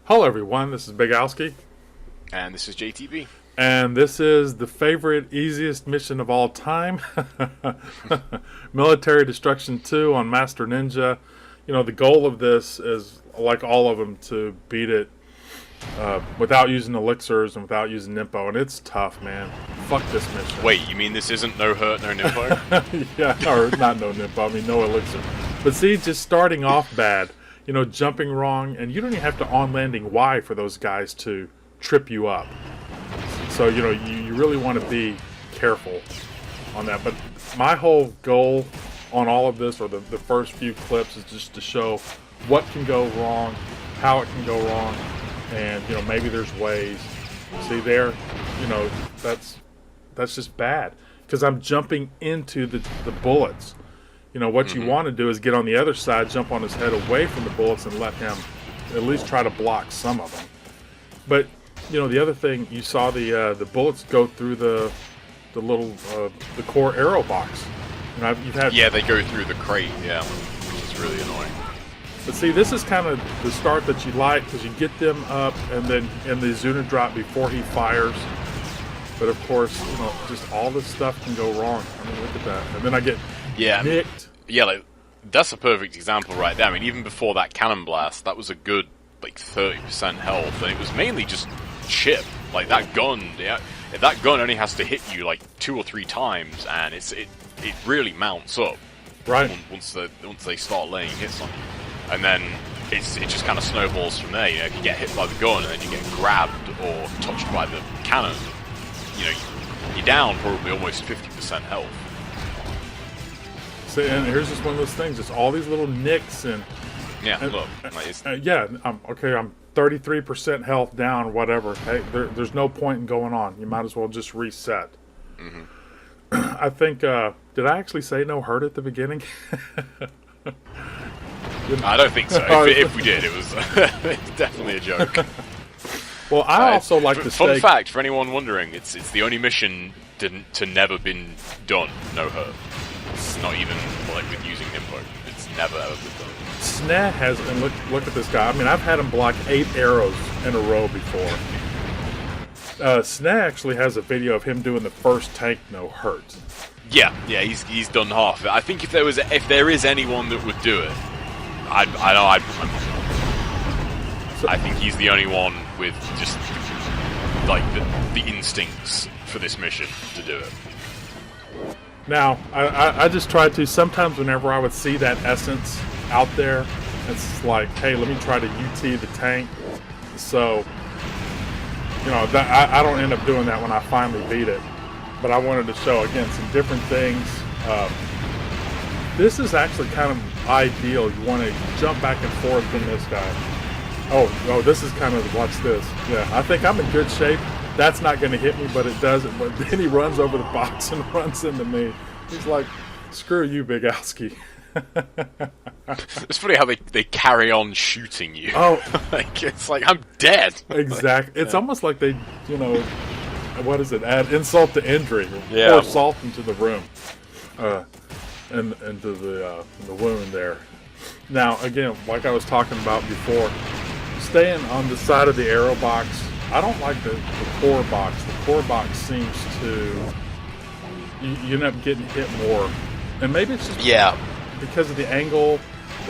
Hello everyone, this is xBIGALSKIx, And this is JTB. and this is the favorite, easiest mission of all time, Military Destruction 2 on Master Ninja. You know, the goal of this is, like all of them, to beat it without using Elixirs and without using Ninpo, and it's tough, man. Fuck this mission. Wait, you mean this isn't no hurt, no Ninpo? Yeah, or not no Ninpo, I mean no Elixir. But see, just starting off bad, you know, jumping wrong, and you don't even have to on-landing Y for those guys to trip you up. So, you know, you really want to be careful on that. But my whole goal on all of this, or the first few clips, is just to show what can go wrong, how it can go wrong, and, you know, maybe there's ways. See there, you know, that's just bad. Because I'm jumping into the bullets. You know, what you want to do is get on the other side, jump on his head away from the bullets, and let him at least try to block some of them. But, you know, the other thing, you saw the bullets go through the little the core arrow box. You know, you've had, yeah, they go through the crate, yeah, which is really annoying. But see, this is kind of the start that you like, because you get them up, and then in the Zuna drop before he fires. But of course, you know, just all this stuff can go wrong. I mean, look at that. And then I get nicked. Yeah, like, that's a perfect example right there. I mean, even before that cannon blast, that was a good, like, 30% health, and it was mainly just chip. Like, that gun, yeah, that gun only has to hit you, like, 2 or 3 times, and it really mounts up. Right. Once they start laying hits on you. And then it just kind of snowballs from there. You know, if you get hit by the gun, and then you get grabbed or touched by the cannon, you know, you're down probably almost 50% health. And here's just one of those things. It's all these little nicks and look, yeah. Okay, I'm 33% health down, whatever. Hey, there's no point in going on. You might as well just reset. I think. Did I actually say no hurt at the beginning? I don't think so. If we did, it was definitely a joke. Well, I also like to fun fact for anyone wondering: it's the only mission to never been done no hurt. It's not even like with using Ninpo. It's never ever been done. Sneh has, and look at this guy. I mean, I've had him block 8 arrows in a row before. Sneh actually has a video of him doing the first tank no hurt. Yeah, he's done half of it. I think if there is anyone that would do it, I think he's the only one with just like the instincts for this mission to do it. Now, I just tried to, sometimes whenever I would see that essence out there, it's like, hey, let me try to UT the tank. So, you know, I don't end up doing that when I finally beat it. But I wanted to show, again, some different things. This is actually kind of ideal. You want to jump back and forth from this guy. Oh, this is kind of, watch this. Yeah, I think I'm in good shape. That's not going to hit me, but it doesn't. But then he runs over the box and runs into me. He's like, screw you, xBIGALSKIx. It's funny how they carry on shooting you. Oh. Like, it's like, I'm dead. Exactly. It's almost like they, you know, what is it? Add insult to injury. Yeah. Pour salt into the room. And into the wound there. Now, again, like I was talking about before, staying on the side of the arrow box, I don't like the core box. The core box seems to, you end up getting hit more. And maybe it's just because of the angle,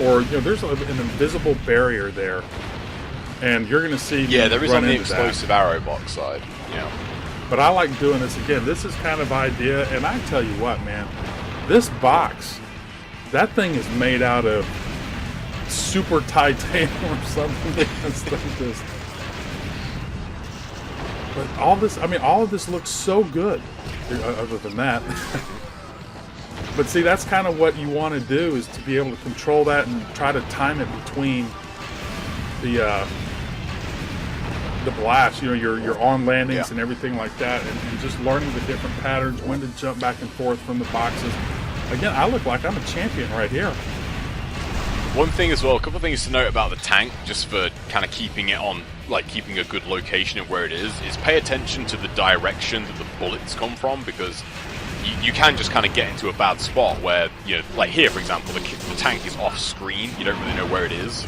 or, you know, there's an invisible barrier there. And you're going to see there is on the explosive arrow box side. Yeah. But I like doing this again. This is kind of idea, and I tell you what, man, this box, that thing is made out of super titanium or something. But all of this looks so good, other than that. But see, that's kind of what you want to do, is to be able to control that and try to time it between the blast, you know, your on landings and everything like that, and just learning the different patterns, when to jump back and forth from the boxes. Again, I look like I'm a champion right here. One thing as well, a couple of things to note about the tank, just for kind of keeping it on, like keeping a good location of where it is pay attention to the direction that the bullets come from, because you can just kind of get into a bad spot where, you know, like here for example, the tank is off screen, you don't really know where it is.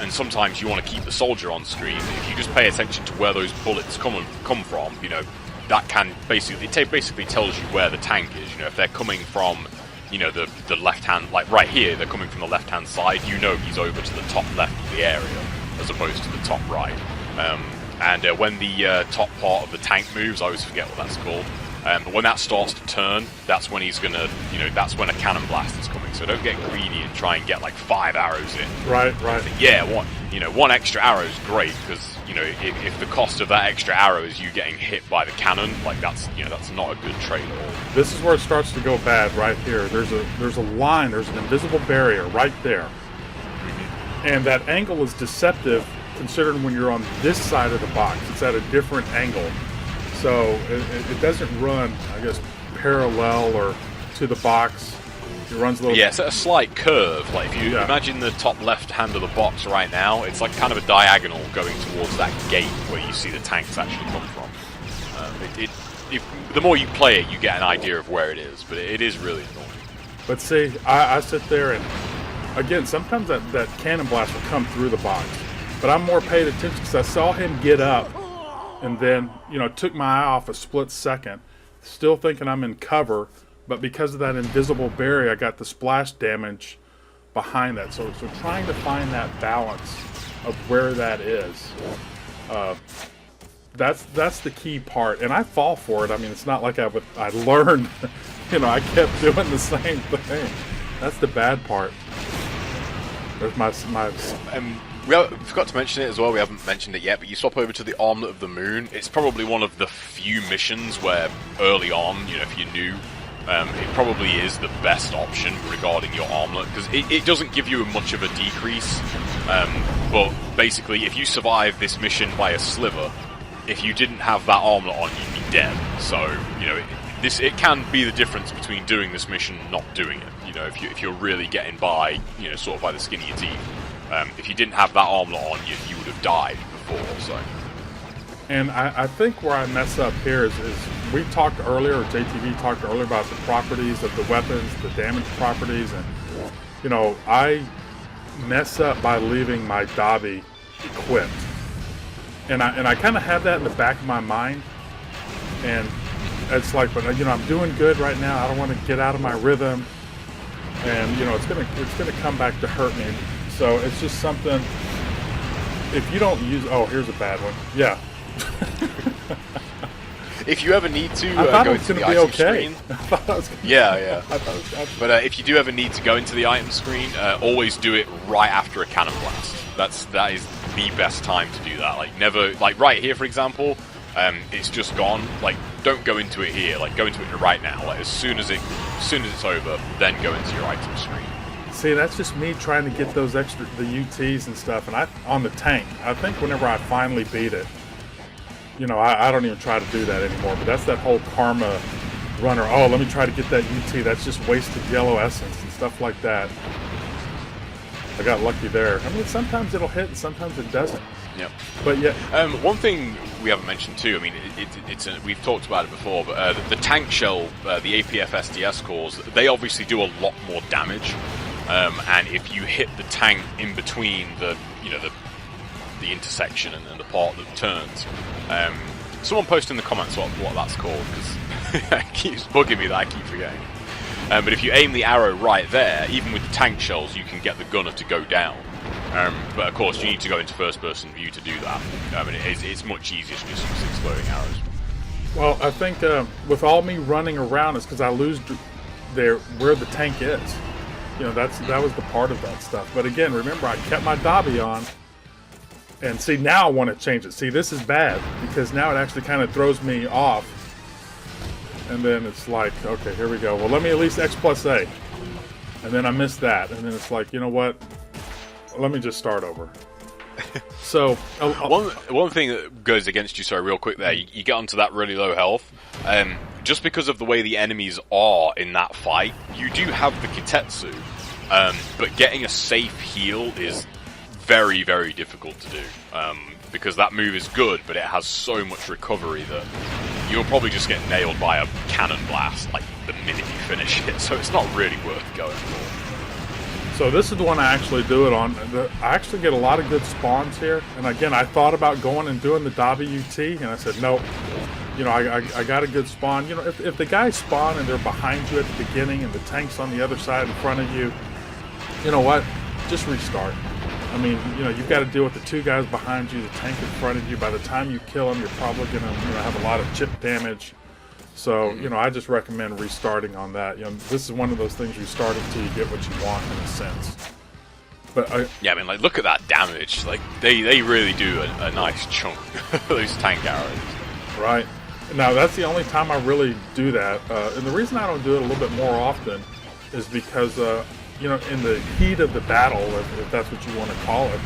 and sometimes you want to keep the soldier on screen. If you just pay attention to where those bullets come from, you know, that can basically basically tells you where the tank is. You know, if they're coming from, you know, the left hand, like right here, they're coming from the left hand side. You know, he's over to the top left of the area as opposed to the top right. And when the top part of the tank moves, I always forget what that's called. But when that starts to turn, that's when he's gonna, you know, that's when a cannon blast is coming. So don't get greedy and try and get like 5 arrows in. Right. Yeah, one extra arrow is great because, you know, if the cost of that extra arrow is you getting hit by the cannon, like that's not a good trade at all. This is where it starts to go bad right here. There's a line, there's an invisible barrier right there. And that angle is deceptive considering when you're on this side of the box. It's at a different angle. So it doesn't run, I guess, parallel or to the box. It runs a little... Yeah, it's at a slight curve. Like, if you imagine the top left hand of the box right now, it's like kind of a diagonal going towards that gate where you see the tanks actually come from. The more you play it, you get an idea of where it is, but it is really annoying. But see, I sit there and, again, sometimes that cannon blast will come through the box. But I'm more paid attention because I saw him get up and then, you know, took my eye off a split second, still thinking I'm in cover, but because of that invisible barrier, I got the splash damage behind that. So trying to find that balance of where that is, that's the key part. And I fall for it. I mean, it's not like I learned, you know, I kept doing the same thing. That's the bad part. There's my we forgot to mention it as well, we haven't mentioned it yet, but you swap over to the Armlet of the Moon. It's probably one of the few missions where early on, you know, if you're new, it probably is the best option regarding your armlet, because it doesn't give you much of a decrease, but basically if you survive this mission by a sliver, if you didn't have that armlet on, you'd be dead. So, you know, it can be the difference between doing this mission and not doing it. You know, if you're really getting by, you know, sort of by the skin of your teeth. If you didn't have that armlet on, you would have died before. So, and I think where I mess up here is we talked earlier, or JTV talked earlier about the properties of the weapons, the damage properties, and you know, I mess up by leaving my Dobby equipped, and I kind of have that in the back of my mind, and it's like, but you know, I'm doing good right now. I don't want to get out of my rhythm, and you know, it's gonna come back to hurt me. So it's just something. If you don't use, here's a bad one. Yeah. If you ever need to I thought go it was into going the to be item okay. screen, I thought I was gonna yeah. I thought it was But if you do ever need to go into the item screen, always do it right after a cannon blast. That is the best time to do that. Like never, like right here for example, it's just gone. Like don't go into it here. Like go into it right now. Like as soon as it's over, then go into your item screen. See, that's just me trying to get those the UTs and stuff, and on the tank. I think whenever I finally beat it, you know, I don't even try to do that anymore. But that's that whole karma runner. Oh, let me try to get that UT. That's just wasted yellow essence and stuff like that. I got lucky there. I mean, sometimes it'll hit and sometimes it doesn't. Yep. But yeah. One thing we haven't mentioned too, I mean, we've talked about it before, but the tank shell, the APF SDS cores, they obviously do a lot more damage. And if you hit the tank in between the intersection and the part that turns, someone post in the comments what that's called, because it keeps bugging me that I keep forgetting. But if you aim the arrow right there, even with the tank shells, you can get the gunner to go down. But of course, you need to go into first-person view to do that. I mean, it's much easier to just use exploding arrows. Well, I think with all me running around, it's because I lose where the tank is. You know, that was the part of that stuff. But again, remember, I kept my Dobby on. And see, now I want to change it. See, this is bad, because now it actually kind of throws me off. And then it's like, okay, here we go. Well, let me at least X+A. And then I missed that. And then it's like, you know what? Let me just start over. So, one thing that goes against you, sorry, real quick there, you get onto that really low health. Just because of the way the enemies are in that fight, you do have the Kitetsu, but getting a safe heal is very, very difficult to do, because that move is good, but it has so much recovery that you'll probably just get nailed by a cannon blast like the minute you finish it, so it's not really worth going for. So this is the one I actually do it on. I actually get a lot of good spawns here. And again, I thought about going and doing the WT, and I said, nope. You know, I got a good spawn. You know, if the guys spawn and they're behind you at the beginning and the tank's on the other side in front of you, you know what? Just restart. I mean, you know, you've got to deal with the two guys behind you, the tank in front of you. By the time you kill them, you're probably going to have a lot of chip damage. So, you know, I just recommend restarting on that. You know, this is one of those things you start until you get what you want, in a sense. But yeah, I mean, like, look at that damage. Like, they really do a nice chunk, those tank arrows. Right. Now, that's the only time I really do that. And the reason I don't do it a little bit more often is because, you know, in the heat of the battle, if that's what you want to call it,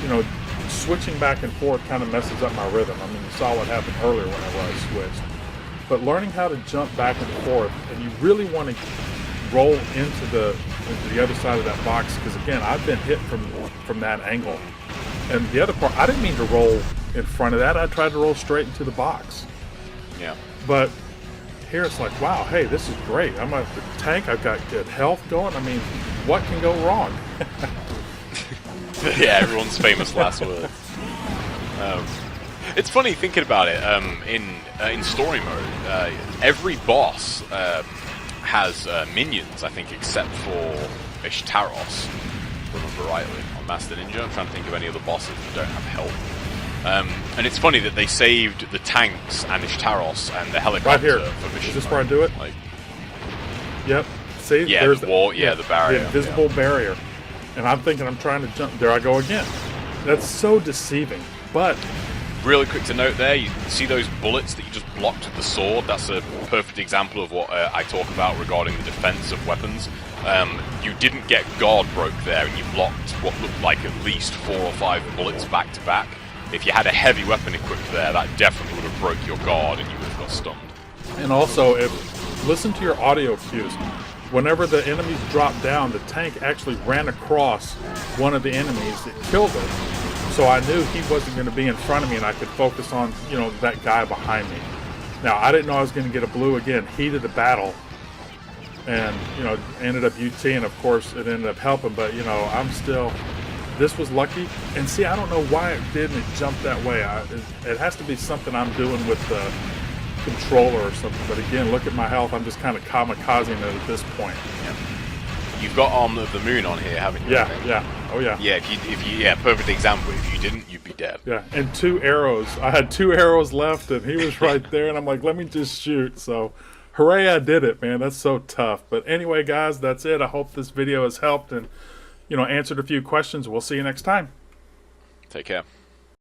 you know, switching back and forth kind of messes up my rhythm. I mean, you saw what happened earlier whenever I switched. But learning how to jump back and forth, and you really want to roll into the other side of that box, because again, I've been hit from that angle. And the other part, I didn't mean to roll in front of that. I tried to roll straight into the box. Yeah. But here it's like, wow, hey, this is great. I'm at the tank. I've got good health going. I mean, what can go wrong? Yeah, everyone's famous last words. It's funny thinking about it. In story mode, every boss has minions, I think, except for Ishtaros, if I remember rightly, on Master Ninja. I'm trying to think of any other bosses that don't have health. And it's funny that they saved the tanks and Ishtaros and the helicopter right here. For mission Is this mode. where I do it? Like, Yep. See, yeah, there's the wall. Yeah, the barrier. The invisible barrier. And I'm thinking I'm trying to jump. There I go again. That's so deceiving. But really quick to note there, you see those bullets that you just blocked with the sword? That's a perfect example of what I talk about regarding the defense of weapons. You didn't get guard broke there, and you blocked what looked like at least 4 or 5 bullets back to back. If you had a heavy weapon equipped there, that definitely would have broke your guard and you would have got stunned. And also, listen to your audio cues. Whenever the enemies dropped down, the tank actually ran across one of the enemies that killed him. So I knew he wasn't going to be in front of me, and I could focus on, you know, that guy behind me. Now, I didn't know I was going to get a blue again. Heat of the battle. And, you know, ended up UT, and of course it ended up helping. But, you know, I'm still... This was lucky. And see, I don't know why it didn't jump that way. It has to be something I'm doing with the controller or something. But again, look at my health. I'm just kind of kamikazing it at this point. Yeah. You've got Arm of the Moon on here, haven't you? Yeah, yeah. Oh, yeah. Yeah, if you, perfect example. If you didn't, you'd be dead. Yeah, and 2 arrows. I had 2 arrows left, and he was right there, and I'm like, let me just shoot. So, hooray, I did it, man. That's so tough. But anyway, guys, that's it. I hope this video has helped and, you know, answered a few questions. We'll see you next time. Take care.